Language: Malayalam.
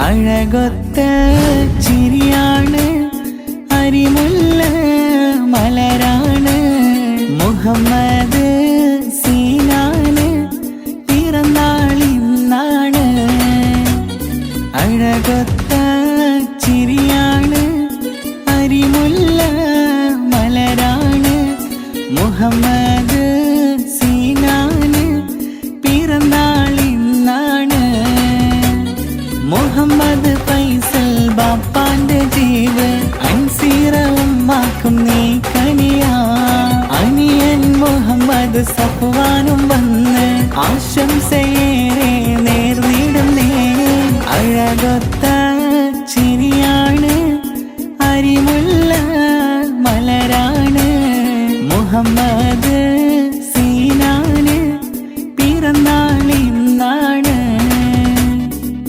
അഴകൊത്ത ചിരിയാണ്, അരിമുല്ല മലരാണ്. മുഹമ്മദ് സീനാന് പിറന്നാളിന്നാണ്. അഴകൊത്ത ചിരിയാണ്, അരിമുല്ല മലരാണ്. മുഹമ്മദ് സീനാന് പിറന്നാളിന്നാണ്. മുഹമ്മദ് ഫൈസൽ ബാപ്പാന്റെ ജീവ്, അൻസീറ ഉമ്മാക്കും നീ കനിയാ. അനിയൻ മുഹമ്മദ് സഫ്വാനും വന്ന് ആശംസയേറെ നേർന്നിടുന്നേ. അഴകൊത്ത ചിരിയാണ്, അരിമുല്ല മലരാണ്. മുഹമ്മദ്